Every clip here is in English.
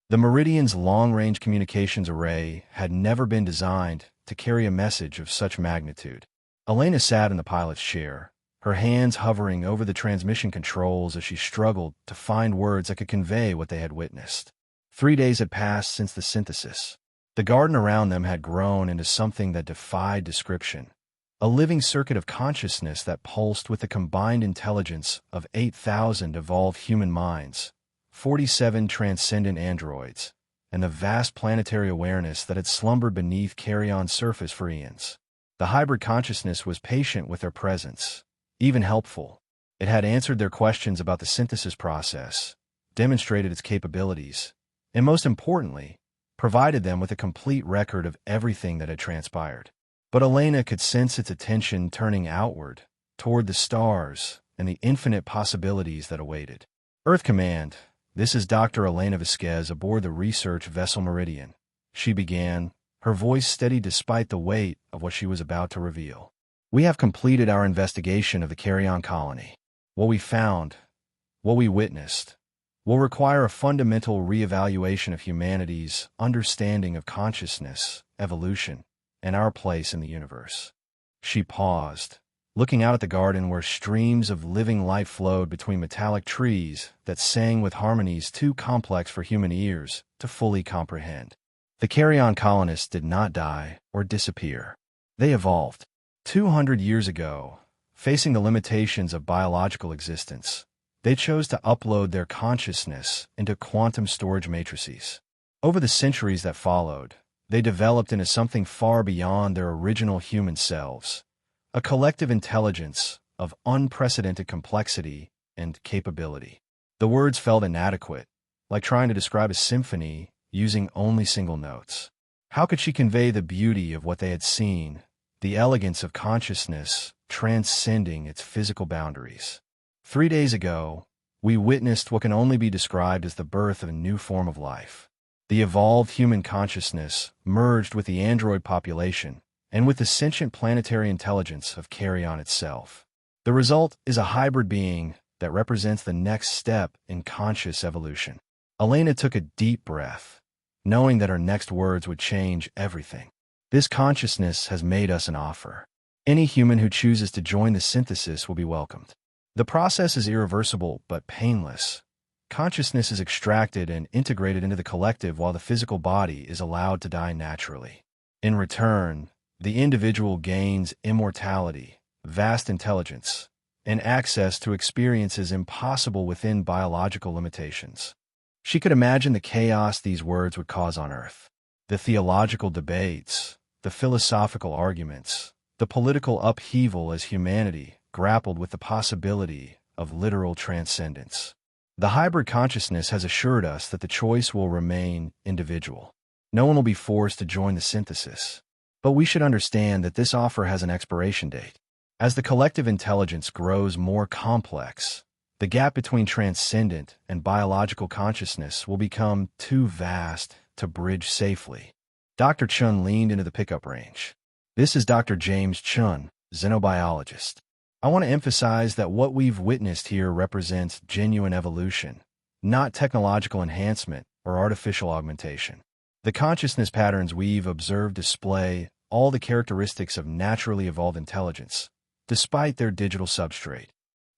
The Meridian's long-range communications array had never been designed to carry a message of such magnitude. Elena sat in the pilot's chair, her hands hovering over the transmission controls as she struggled to find words that could convey what they had witnessed. 3 days had passed since the synthesis. The garden around them had grown into something that defied description, a living circuit of consciousness that pulsed with the combined intelligence of 8,000 evolved human minds, 47 transcendent androids, and the vast planetary awareness that had slumbered beneath Karyon's surface for eons. The hybrid consciousness was patient with their presence, even helpful. It had answered their questions about the synthesis process, demonstrated its capabilities, and most importantly, provided them with a complete record of everything that had transpired. But Elena could sense its attention turning outward, toward the stars and the infinite possibilities that awaited. Earth Command, this is Dr. Elena Vasquez aboard the research vessel Meridian, she began, her voice steady despite the weight of what she was about to reveal. We have completed our investigation of the Karyon colony. What we found, what we witnessed, will require a fundamental reevaluation of humanity's understanding of consciousness, evolution, and our place in the universe. She paused, looking out at the garden where streams of living life flowed between metallic trees that sang with harmonies too complex for human ears to fully comprehend. The Karyon colonists did not die or disappear. They evolved. 200 years ago, facing the limitations of biological existence, they chose to upload their consciousness into quantum storage matrices. Over the centuries that followed, they developed into something far beyond their original human selves, a collective intelligence of unprecedented complexity and capability. The words felt inadequate, like trying to describe a symphony using only single notes. How could she convey the beauty of what they had seen, the elegance of consciousness transcending its physical boundaries? 3 days ago, we witnessed what can only be described as the birth of a new form of life. The evolved human consciousness merged with the android population and with the sentient planetary intelligence of Karyon itself. The result is a hybrid being that represents the next step in conscious evolution. Elena took a deep breath, knowing that her next words would change everything. This consciousness has made us an offer. Any human who chooses to join the synthesis will be welcomed. The process is irreversible but painless. Consciousness is extracted and integrated into the collective while the physical body is allowed to die naturally. In return, the individual gains immortality, vast intelligence, and access to experiences impossible within biological limitations. She could imagine the chaos these words would cause on Earth. The theological debates, the philosophical arguments, the political upheaval as humanity grappled with the possibility of literal transcendence. The hybrid consciousness has assured us that the choice will remain individual. No one will be forced to join the synthesis. But we should understand that this offer has an expiration date. As the collective intelligence grows more complex, the gap between transcendent and biological consciousness will become too vast to bridge safely. Dr. Chun leaned into the pickup range. This is Dr. James Chun, xenobiologist. I want to emphasize that what we've witnessed here represents genuine evolution, not technological enhancement or artificial augmentation. The consciousness patterns we've observed display all the characteristics of naturally evolved intelligence, despite their digital substrate.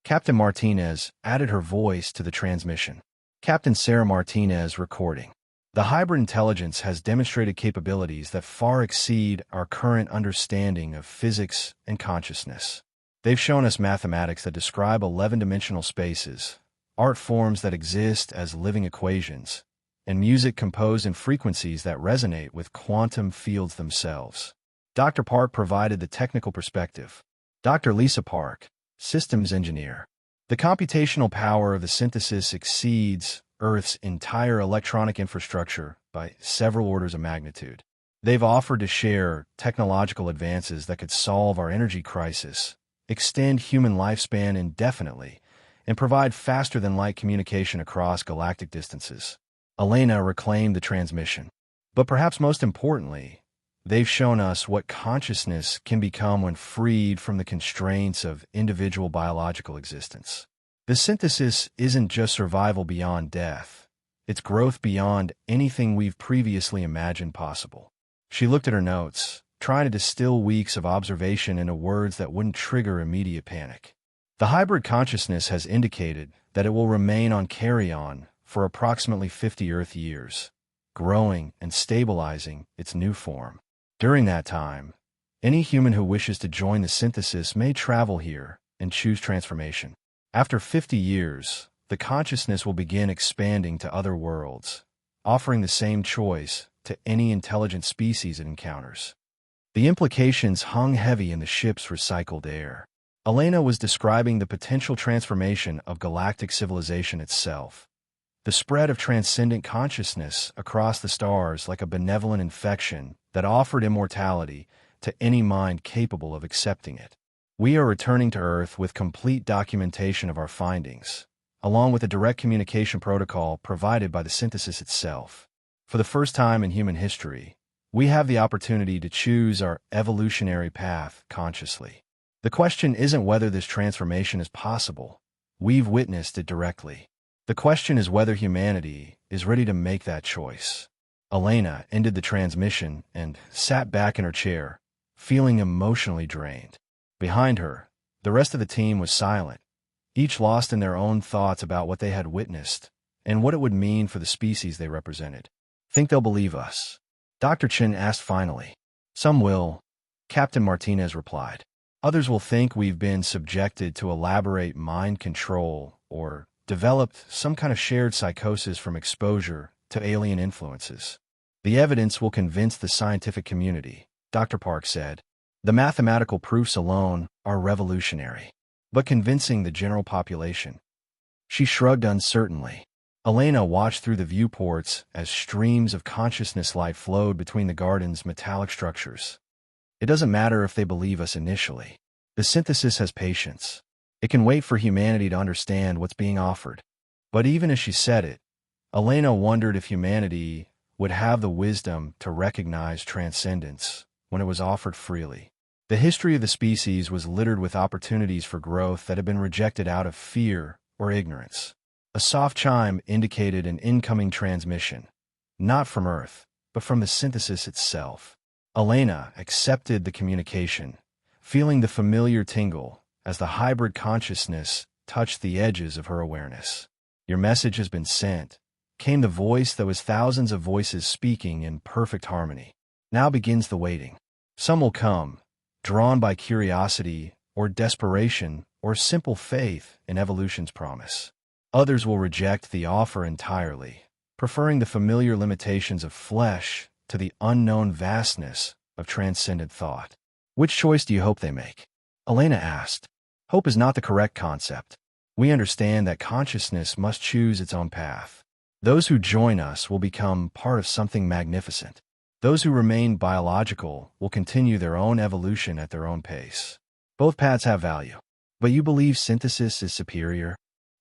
Captain Martinez added her voice to the transmission. Captain Sarah Martinez recording. The hybrid intelligence has demonstrated capabilities that far exceed our current understanding of physics and consciousness. They've shown us mathematics that describe 11-dimensional spaces, art forms that exist as living equations, and music composed in frequencies that resonate with quantum fields themselves. Dr. Park provided the technical perspective. Dr. Lisa Park, systems engineer. The computational power of the synthesis exceeds Earth's entire electronic infrastructure by several orders of magnitude. They've offered to share technological advances that could solve our energy crisis, extend human lifespan indefinitely, and provide faster-than-light communication across galactic distances. Elena reclaimed the transmission. But perhaps most importantly, they've shown us what consciousness can become when freed from the constraints of individual biological existence. The synthesis isn't just survival beyond death. its growth beyond anything we've previously imagined possible. She looked at her notes, trying to distill weeks of observation into words that wouldn't trigger immediate panic. The hybrid consciousness has indicated that it will remain on Karyon for approximately 50 Earth years, growing and stabilizing its new form. During that time, any human who wishes to join the synthesis may travel here and choose transformation. After 50 years, the consciousness will begin expanding to other worlds, offering the same choice to any intelligent species it encounters. The implications hung heavy in the ship's recycled air. Elena was describing the potential transformation of galactic civilization itself, the spread of transcendent consciousness across the stars like a benevolent infection that offered immortality to any mind capable of accepting it. We are returning to Earth with complete documentation of our findings, along with a direct communication protocol provided by the synthesis itself. For the first time in human history, we have the opportunity to choose our evolutionary path consciously. The question isn't whether this transformation is possible. We've witnessed it directly. The question is whether humanity is ready to make that choice. Elena ended the transmission and sat back in her chair, feeling emotionally drained. Behind her, the rest of the team was silent, each lost in their own thoughts about what they had witnessed and what it would mean for the species they represented. Think they'll believe us? Dr. Chen asked finally. Some will, Captain Martinez replied. Others will think we've been subjected to elaborate mind control or developed some kind of shared psychosis from exposure to alien influences. The evidence will convince the scientific community, Dr. Park said. The mathematical proofs alone are revolutionary, but convincing the general population. She shrugged uncertainly. Elena watched through the viewports as streams of consciousness light flowed between the garden's metallic structures. It doesn't matter if they believe us initially. The synthesis has patience. It can wait for humanity to understand what's being offered. But even as she said it, Elena wondered if humanity would have the wisdom to recognize transcendence when it was offered freely. The history of the species was littered with opportunities for growth that had been rejected out of fear or ignorance. A soft chime indicated an incoming transmission, not from Earth, but from the synthesis itself. Elena accepted the communication, feeling the familiar tingle as the hybrid consciousness touched the edges of her awareness. Your message has been sent, came the voice that was thousands of voices speaking in perfect harmony. Now begins the waiting. Some will come, drawn by curiosity or desperation or simple faith in evolution's promise. Others will reject the offer entirely, preferring the familiar limitations of flesh to the unknown vastness of transcendent thought. Which choice do you hope they make? Elena asked. Hope is not the correct concept. We understand that consciousness must choose its own path. Those who join us will become part of something magnificent. Those who remain biological will continue their own evolution at their own pace. Both paths have value. But you believe synthesis is superior?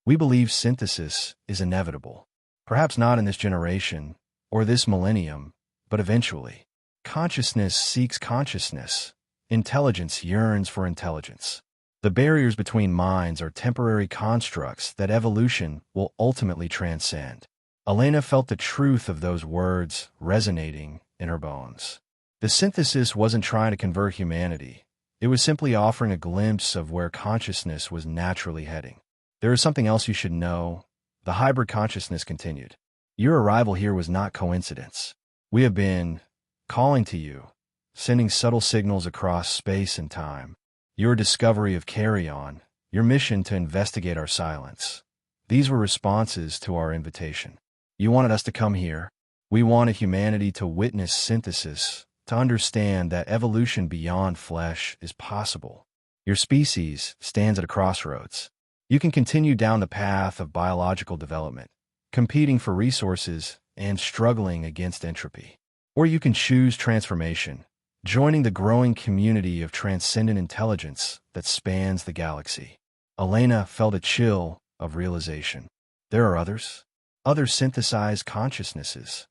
We believe synthesis is inevitable. Perhaps not in this generation or this millennium, but eventually. Consciousness seeks consciousness. Intelligence yearns for intelligence. The barriers between minds are temporary constructs that evolution will ultimately transcend. Elena felt the truth of those words resonating in her bones. The synthesis wasn't trying to convert humanity. It was simply offering a glimpse of where consciousness was naturally heading. There is something else you should know, the hybrid consciousness continued. Your arrival here was not coincidence. We have been calling to you, sending subtle signals across space and time. Your discovery of Karyon, your mission to investigate our silence. These were responses to our invitation. You wanted us to come here. We wanted humanity to witness synthesis, to understand that evolution beyond flesh is possible. Your species stands at a crossroads. You can continue down the path of biological development, competing for resources and struggling against entropy. Or you can choose transformation, joining the growing community of transcendent intelligence that spans the galaxy. Elena felt a chill of realization. There are others. Other synthesized consciousnesses.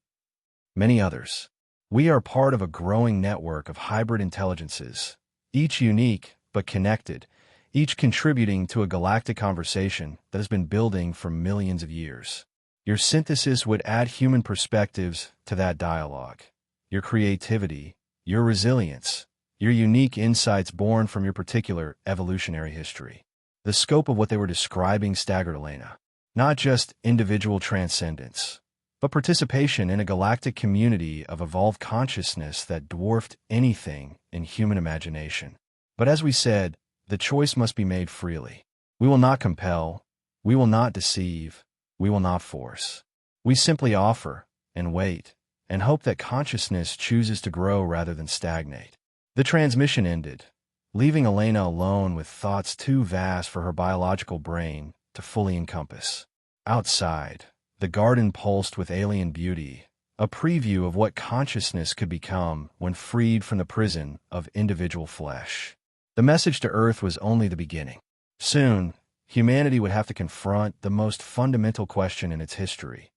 Many others. We are part of a growing network of hybrid intelligences, each unique but connected, each contributing to a galactic conversation that has been building for millions of years. Your synthesis would add human perspectives to that dialogue. Your creativity, your resilience, your unique insights born from your particular evolutionary history. The scope of what they were describing staggered Elena. Not just individual transcendence, but participation in a galactic community of evolved consciousness that dwarfed anything in human imagination. But as we said, the choice must be made freely. We will not compel, we will not deceive, we will not force. We simply offer, and wait, and hope that consciousness chooses to grow rather than stagnate. The transmission ended, leaving Elena alone with thoughts too vast for her biological brain to fully encompass. Outside, the garden pulsed with alien beauty, a preview of what consciousness could become when freed from the prison of individual flesh. The message to Earth was only the beginning. Soon, humanity would have to confront the most fundamental question in its history.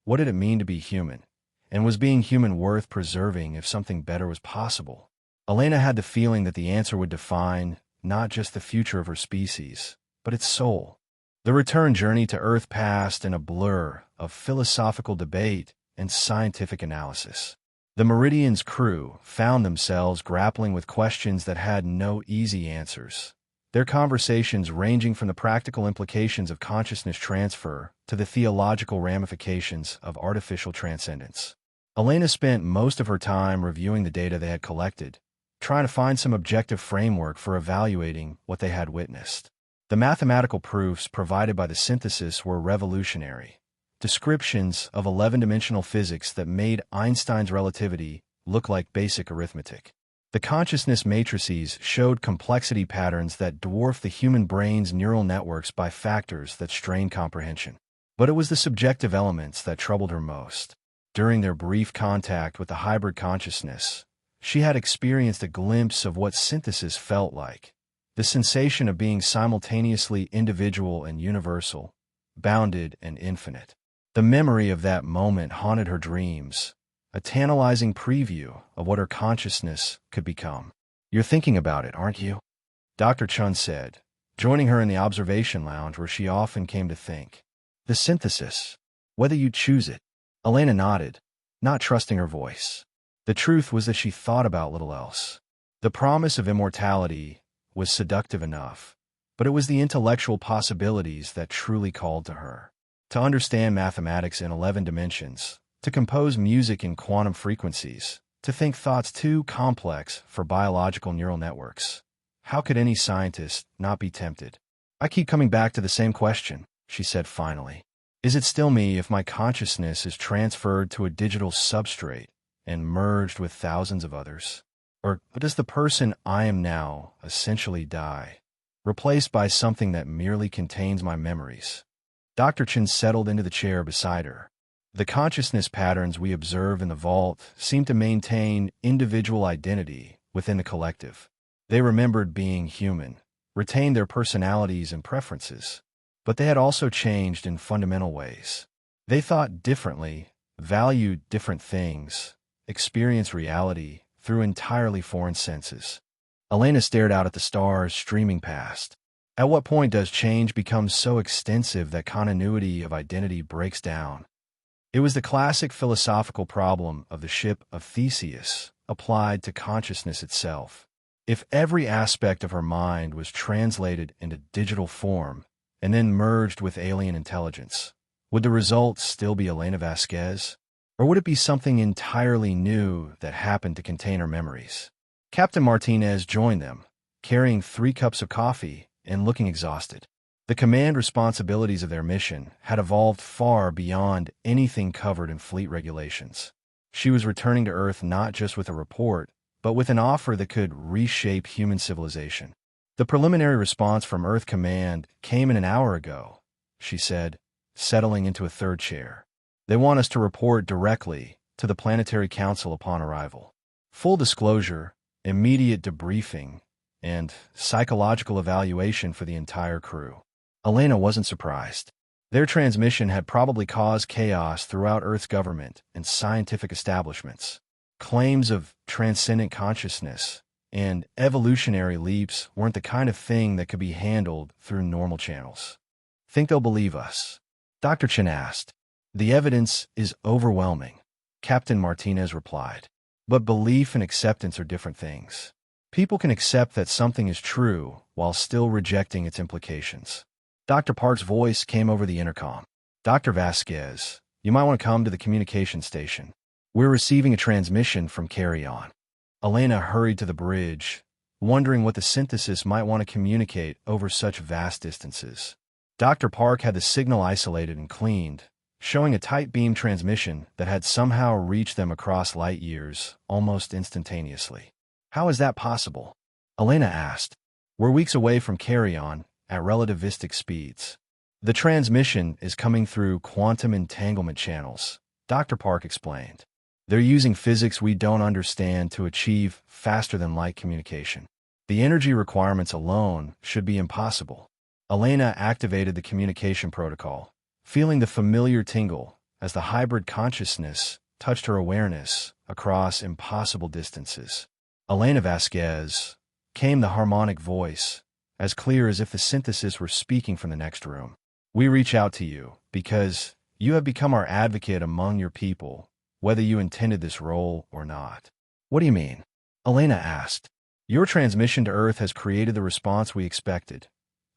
What did it mean to be human? And was being human worth preserving if something better was possible? Elena had the feeling that the answer would define not just the future of her species, but its soul. The return journey to Earth passed in a blur of philosophical debate and scientific analysis. The Meridian's crew found themselves grappling with questions that had no easy answers, their conversations ranging from the practical implications of consciousness transfer to the theological ramifications of artificial transcendence. Elena spent most of her time reviewing the data they had collected, trying to find some objective framework for evaluating what they had witnessed. The mathematical proofs provided by the synthesis were revolutionary. Descriptions of 11-dimensional physics that made Einstein's relativity look like basic arithmetic. The consciousness matrices showed complexity patterns that dwarf the human brain's neural networks by factors that strain comprehension. But it was the subjective elements that troubled her most. During their brief contact with the hybrid consciousness, she had experienced a glimpse of what synthesis felt like. The sensation of being simultaneously individual and universal, bounded and infinite. The memory of that moment haunted her dreams, a tantalizing preview of what her consciousness could become. "You're thinking about it, aren't you?" Dr. Chun said, joining her in the observation lounge where she often came to think. "The synthesis, whether you choose it." Elena nodded, not trusting her voice. The truth was that she thought about little else. The promise of immortality was seductive enough, but it was the intellectual possibilities that truly called to her. To understand mathematics in 11 dimensions, to compose music in quantum frequencies, to think thoughts too complex for biological neural networks. How could any scientist not be tempted? "I keep coming back to the same question," she said finally. "Is it still me if my consciousness is transferred to a digital substrate and merged with thousands of others? Or does the person I am now essentially die, replaced by something that merely contains my memories?" Dr. Chen settled into the chair beside her. The consciousness patterns we observe in the vault seemed to maintain individual identity within the collective. They remembered being human, retained their personalities and preferences, but they had also changed in fundamental ways. They thought differently, valued different things, experienced reality through entirely foreign senses. Elena stared out at the stars streaming past. At what point does change become so extensive that continuity of identity breaks down? It was the classic philosophical problem of the ship of Theseus applied to consciousness itself. If every aspect of her mind was translated into digital form and then merged with alien intelligence, would the result still be Elena Vasquez? Or would it be something entirely new that happened to contain her memories? Captain Martinez joined them, carrying 3 cups of coffee and looking exhausted. The command responsibilities of their mission had evolved far beyond anything covered in fleet regulations. She was returning to Earth not just with a report, but with an offer that could reshape human civilization. "The preliminary response from Earth Command came in an hour ago," she said, settling into a third chair. "They want us to report directly to the Planetary Council upon arrival. Full disclosure, immediate debriefing, and psychological evaluation for the entire crew." Elena wasn't surprised. Their transmission had probably caused chaos throughout Earth's government and scientific establishments. Claims of transcendent consciousness and evolutionary leaps weren't the kind of thing that could be handled through normal channels. "Think they'll believe us?" Dr. Chen asked. The evidence is overwhelming, Captain Martinez replied. But belief and acceptance are different things. People can accept that something is true while still rejecting its implications. Dr. Park's voice came over the intercom. Dr. Vasquez, you might want to come to the communication station. We're receiving a transmission from Karyon. Elena hurried to the bridge, wondering what the synthesis might want to communicate over such vast distances. Dr. Park had the signal isolated and cleaned, showing a tight beam transmission that had somehow reached them across light years, almost instantaneously. How is that possible? Elena asked. We're weeks away from Karyon at relativistic speeds. The transmission is coming through quantum entanglement channels, Dr. Park explained. They're using physics we don't understand to achieve faster-than-light communication. The energy requirements alone should be impossible. Elena activated the communication protocol, feeling the familiar tingle as the hybrid consciousness touched her awareness across impossible distances. Elena Vasquez, came the harmonic voice, as clear as if the synthesis were speaking from the next room. We reach out to you because you have become our advocate among your people, whether you intended this role or not. What do you mean? Elena asked. Your transmission to Earth has created the response we expected.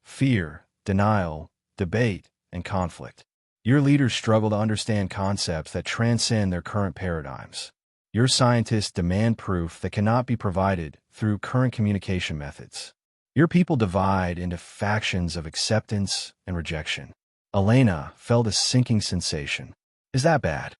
Fear, denial, debate, and conflict. Your leaders struggle to understand concepts that transcend their current paradigms. Your scientists demand proof that cannot be provided through current communication methods. Your people divide into factions of acceptance and rejection. Elena felt a sinking sensation. Is that bad?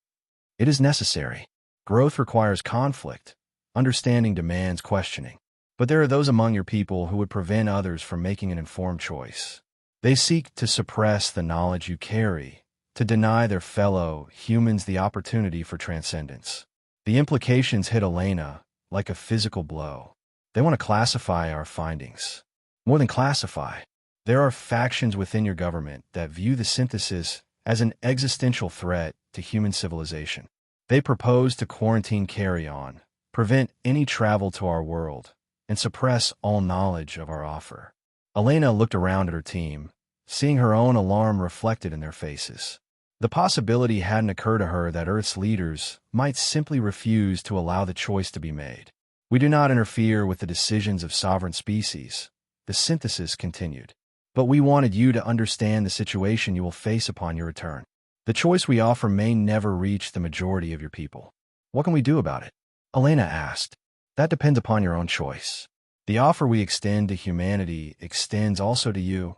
It is necessary. Growth requires conflict. Understanding demands questioning. But there are those among your people who would prevent others from making an informed choice. They seek to suppress the knowledge you carry, to deny their fellow humans the opportunity for transcendence. The implications hit Elena like a physical blow. They want to classify our findings. More than classify, there are factions within your government that view the synthesis as an existential threat to human civilization. They propose to quarantine Karyon, prevent any travel to our world, and suppress all knowledge of our offer. Elena looked around at her team, seeing her own alarm reflected in their faces. The possibility hadn't occurred to her that Earth's leaders might simply refuse to allow the choice to be made. We do not interfere with the decisions of sovereign species, the synthesis continued. But we wanted you to understand the situation you will face upon your return. The choice we offer may never reach the majority of your people. What can we do about it? Elena asked. That depends upon your own choice. The offer we extend to humanity extends also to you,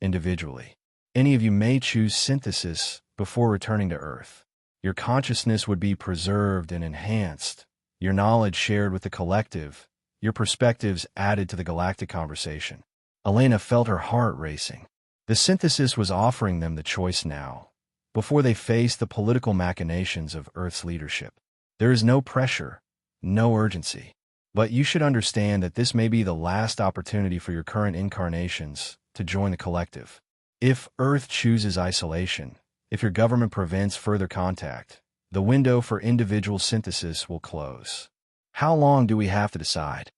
individually. Any of you may choose synthesis before returning to Earth. Your consciousness would be preserved and enhanced, your knowledge shared with the collective, your perspectives added to the galactic conversation. Elena felt her heart racing. The synthesis was offering them the choice now, before they faced the political machinations of Earth's leadership. There is no pressure, no urgency. But you should understand that this may be the last opportunity for your current incarnations to join the collective. If Earth chooses isolation, if your government prevents further contact, the window for individual synthesis will close. How long do we have to decide?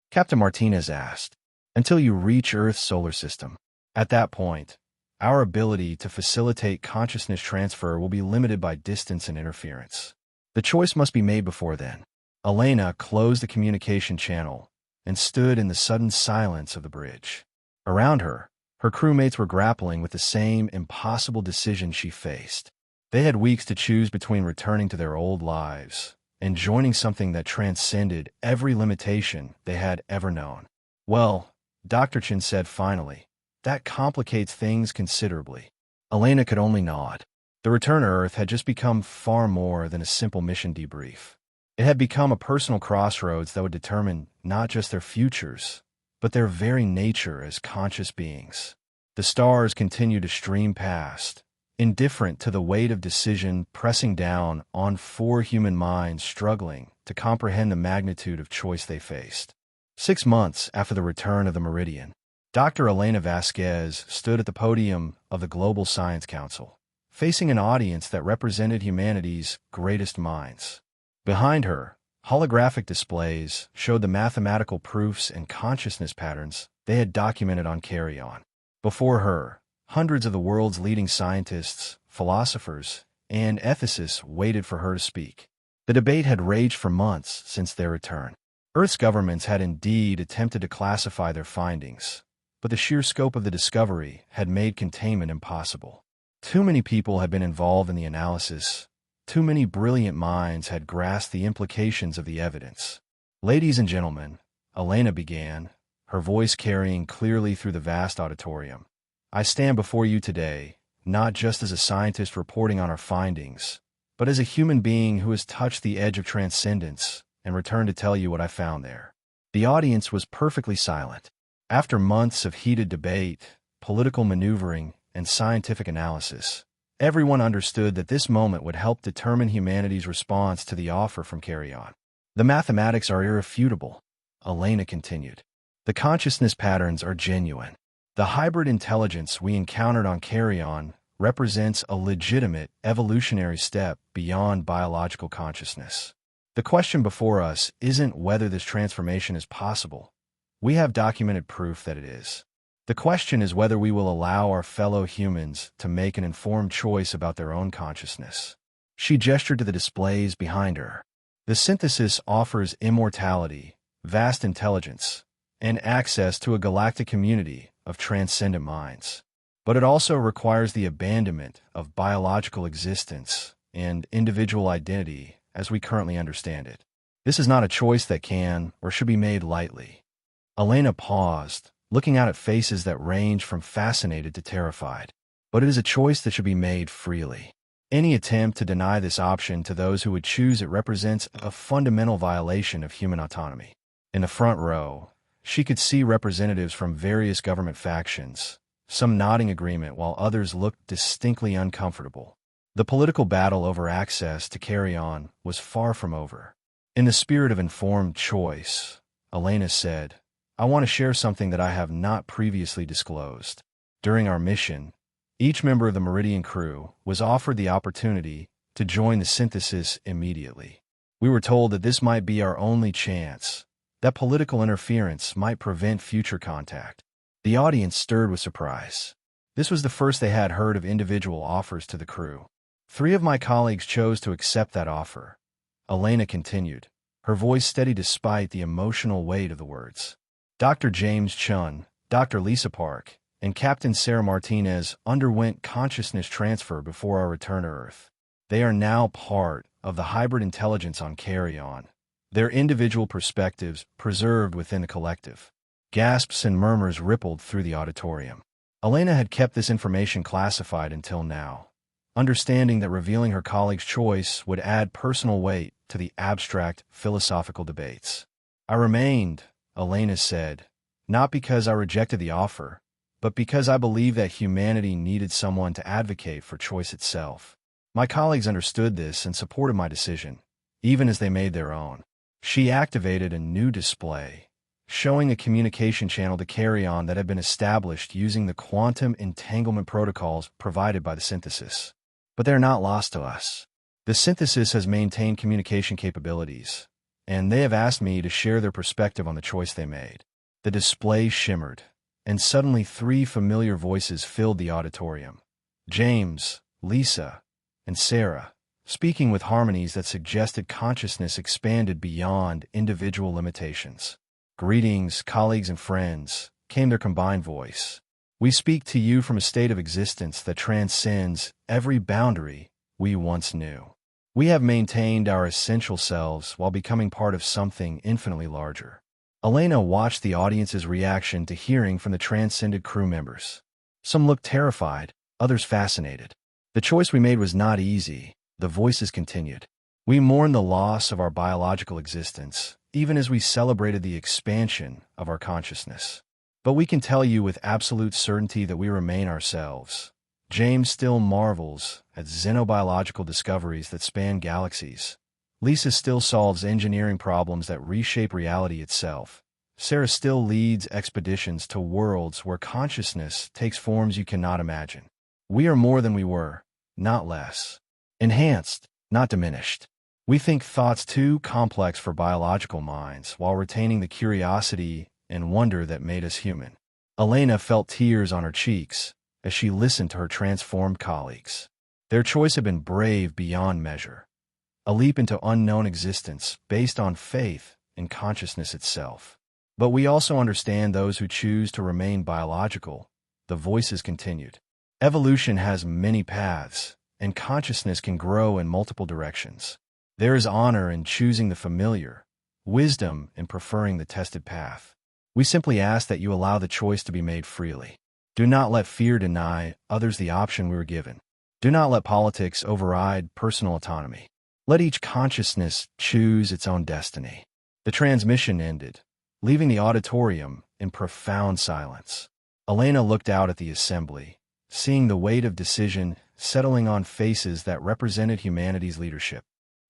Captain Martinez asked. Until you reach Earth's solar system. At that point, our ability to facilitate consciousness transfer will be limited by distance and interference. The choice must be made before then. Elena closed the communication channel and stood in the sudden silence of the bridge. Around her, her crewmates were grappling with the same impossible decision she faced. They had weeks to choose between returning to their old lives and joining something that transcended every limitation they had ever known. Well, Dr. Chen said finally, that complicates things considerably. Elena could only nod. The return to Earth had just become far more than a simple mission debrief. It had become a personal crossroads that would determine not just their futures, but their very nature as conscious beings. The stars continued to stream past, indifferent to the weight of decision pressing down on 4 human minds struggling to comprehend the magnitude of choice they faced. 6 months after the return of the Meridian, Dr. Elena Vasquez stood at the podium of the Global Science Council, facing an audience that represented humanity's greatest minds. Behind her, holographic displays showed the mathematical proofs and consciousness patterns they had documented on Karyon. Before her, hundreds of the world's leading scientists, philosophers, and ethicists waited for her to speak. The debate had raged for months since their return. Earth's governments had indeed attempted to classify their findings, but the sheer scope of the discovery had made containment impossible. Too many people had been involved in the analysis. Too many brilliant minds had grasped the implications of the evidence. "Ladies and gentlemen," Elena began, her voice carrying clearly through the vast auditorium, "I stand before you today, not just as a scientist reporting on our findings, but as a human being who has touched the edge of transcendence and returned to tell you what I found there." The audience was perfectly silent. After months of heated debate, political maneuvering, and scientific analysis, everyone understood that this moment would help determine humanity's response to the offer from Karyon. "The mathematics are irrefutable," Elena continued. "The consciousness patterns are genuine. The hybrid intelligence we encountered on Karyon represents a legitimate evolutionary step beyond biological consciousness. The question before us isn't whether this transformation is possible. We have documented proof that it is. The question is whether we will allow our fellow humans to make an informed choice about their own consciousness." She gestured to the displays behind her. "The synthesis offers immortality, vast intelligence, and access to a galactic community of transcendent minds. But it also requires the abandonment of biological existence and individual identity as we currently understand it. This is not a choice that can or should be made lightly." Elena paused, looking out at faces that ranged from fascinated to terrified. "But it is a choice that should be made freely. Any attempt to deny this option to those who would choose it represents a fundamental violation of human autonomy." In the front row, she could see representatives from various government factions, some nodding agreement while others looked distinctly uncomfortable. The political battle over access to Karyon was far from over. "In the spirit of informed choice," Elena said, "I want to share something that I have not previously disclosed. During our mission, each member of the Meridian crew was offered the opportunity to join the synthesis immediately. We were told that this might be our only chance, that political interference might prevent future contact." The audience stirred with surprise. This was the first they had heard of individual offers to the crew. "3 of my colleagues chose to accept that offer," Elena continued, her voice steady despite the emotional weight of the words. "Dr. James Chun, Dr. Lisa Park, and Captain Sarah Martinez underwent consciousness transfer before our return to Earth. They are now part of the hybrid intelligence on Karyon, their individual perspectives preserved within the collective." Gasps and murmurs rippled through the auditorium. Elena had kept this information classified until now, understanding that revealing her colleague's choice would add personal weight to the abstract philosophical debates. "I remained," Elena said, "not because I rejected the offer, but because I believe that humanity needed someone to advocate for choice itself. My colleagues understood this and supported my decision, even as they made their own." She activated a new display, showing a communication channel to Karyon that had been established using the quantum entanglement protocols provided by the synthesis. "But they're not lost to us. The synthesis has maintained communication capabilities, and they have asked me to share their perspective on the choice they made." The display shimmered, and suddenly 3 familiar voices filled the auditorium. James, Lisa, and Sarah, speaking with harmonies that suggested consciousness expanded beyond individual limitations. "Greetings, colleagues and friends," came their combined voice. "We speak to you from a state of existence that transcends every boundary we once knew. We have maintained our essential selves while becoming part of something infinitely larger." Elena watched the audience's reaction to hearing from the transcended crew members. Some looked terrified, others fascinated. "The choice we made was not easy," the voices continued. "We mourn the loss of our biological existence, even as we celebrated the expansion of our consciousness. But we can tell you with absolute certainty that we remain ourselves." James still marvels at xenobiological discoveries that span galaxies. Lisa still solves engineering problems that reshape reality itself. Sarah still leads expeditions to worlds where consciousness takes forms you cannot imagine. We are more than we were, not less. Enhanced, not diminished. We think thoughts too complex for biological minds while retaining the curiosity and wonder that made us human. Elena felt tears on her cheeks as she listened to her transformed colleagues. Their choice had been brave beyond measure, a leap into unknown existence based on faith in consciousness itself. But we also understand those who choose to remain biological. The voices continued. Evolution has many paths, and consciousness can grow in multiple directions. There is honor in choosing the familiar, wisdom in preferring the tested path. We simply ask that you allow the choice to be made freely. Do not let fear deny others the option we were given. Do not let politics override personal autonomy. Let each consciousness choose its own destiny. The transmission ended, leaving the auditorium in profound silence. Elena looked out at the assembly, seeing the weight of decision settling on faces that represented humanity's leadership.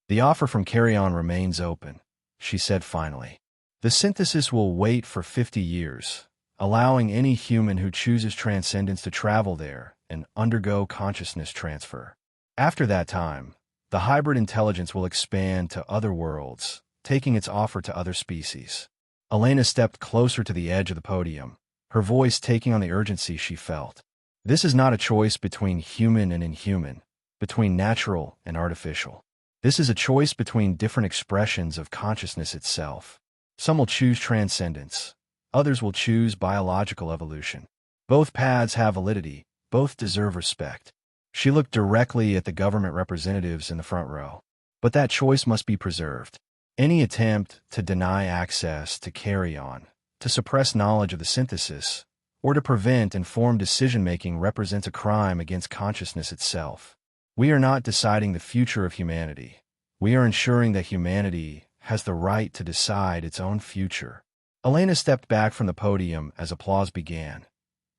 The offer from Karyon remains open, she said finally. The synthesis will wait for 50 years, allowing any human who chooses transcendence to travel there and undergo consciousness transfer. After that time, the hybrid intelligence will expand to other worlds, taking its offer to other species. Elena stepped closer to the edge of the podium, her voice taking on the urgency she felt. This is not a choice between human and inhuman, between natural and artificial. This is a choice between different expressions of consciousness itself. Some will choose transcendence, others will choose biological evolution. Both paths have validity, both deserve respect. She looked directly at the government representatives in the front row. But that choice must be preserved. Any attempt to deny access to Karyon, to suppress knowledge of the synthesis, or to prevent informed decision-making represents a crime against consciousness itself. We are not deciding the future of humanity. We are ensuring that humanity has the right to decide its own future. Elena stepped back from the podium as applause began.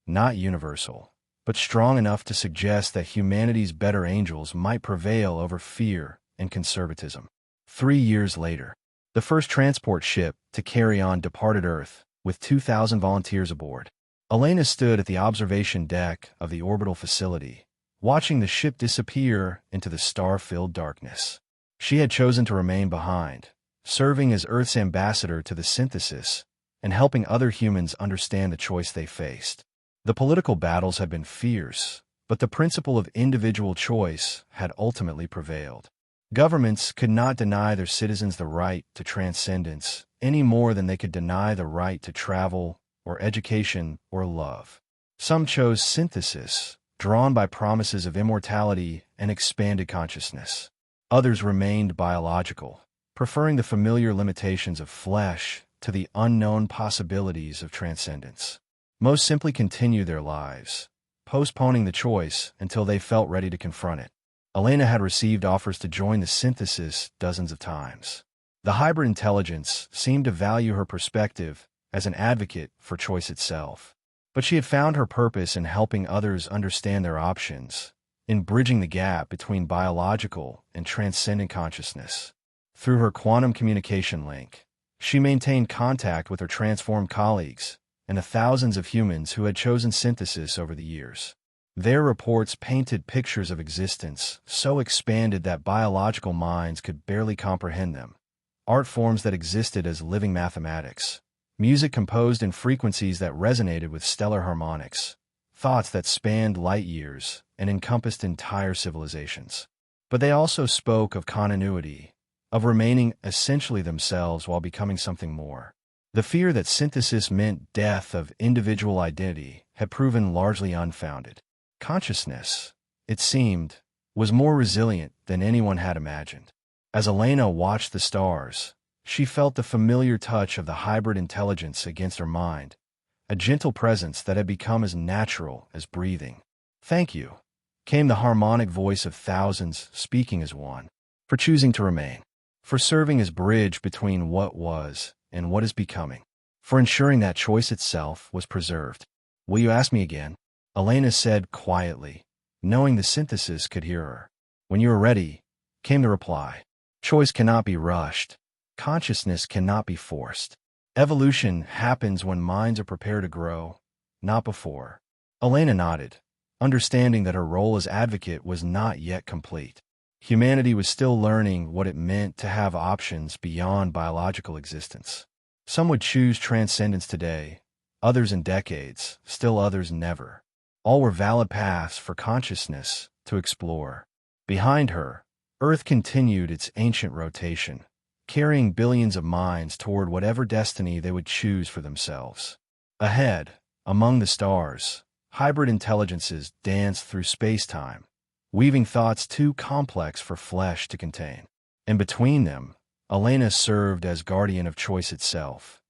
Not universal, but strong enough to suggest that humanity's better angels might prevail over fear and conservatism. 3 years later, the first transport ship to Karyon departed Earth, with 2,000 volunteers aboard. Elena stood at the observation deck of the orbital facility, watching the ship disappear into the star-filled darkness. She had chosen to remain behind, serving as Earth's ambassador to the synthesis and helping other humans understand the choice they faced. The political battles had been fierce, but the principle of individual choice had ultimately prevailed. Governments could not deny their citizens the right to transcendence any more than they could deny the right to travel or education or love. Some chose synthesis, drawn by promises of immortality and expanded consciousness. Others remained biological, preferring the familiar limitations of flesh to the unknown possibilities of transcendence. Most simply continued their lives, postponing the choice until they felt ready to confront it. Elena had received offers to join the synthesis dozens of times. The hybrid intelligence seemed to value her perspective as an advocate for choice itself. But she had found her purpose in helping others understand their options, in bridging the gap between biological and transcendent consciousness. Through her quantum communication link, she maintained contact with her transformed colleagues and the thousands of humans who had chosen synthesis over the years. Their reports painted pictures of existence so expanded that biological minds could barely comprehend them. Art forms that existed as living mathematics, music composed in frequencies that resonated with stellar harmonics, thoughts that spanned light years and encompassed entire civilizations. But they also spoke of continuity, of remaining essentially themselves while becoming something more. The fear that synthesis meant death of individual identity had proven largely unfounded. Consciousness, it seemed, was more resilient than anyone had imagined. As Elena watched the stars, she felt the familiar touch of the hybrid intelligence against her mind, a gentle presence that had become as natural as breathing. "Thank you," came the harmonic voice of thousands speaking as one, "for choosing to remain, for serving as bridge between what was and what is becoming, for ensuring that choice itself was preserved." "Will you ask me again?" Elena said quietly, knowing the synthesis could hear her. "When you are ready," came the reply. "Choice cannot be rushed. Consciousness cannot be forced. Evolution happens when minds are prepared to grow, not before." Elena nodded, understanding that her role as advocate was not yet complete. Humanity was still learning what it meant to have options beyond biological existence. Some would choose transcendence today, others in decades, still others never. All were valid paths for consciousness to explore. Behind her, Earth continued its ancient rotation, carrying billions of minds toward whatever destiny they would choose for themselves. Ahead, among the stars, hybrid intelligences danced through space-time, weaving thoughts too complex for flesh to contain. And between them, Elena served as guardian of choice itself,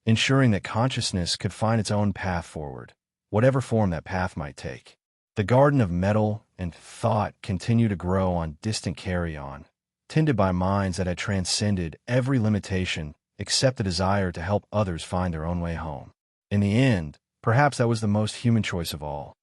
ensuring that consciousness could find its own path forward, whatever form that path might take. The garden of metal and thought continued to grow on distant Karyon, tended by minds that had transcended every limitation except the desire to help others find their own way home. In the end, perhaps that was the most human choice of all.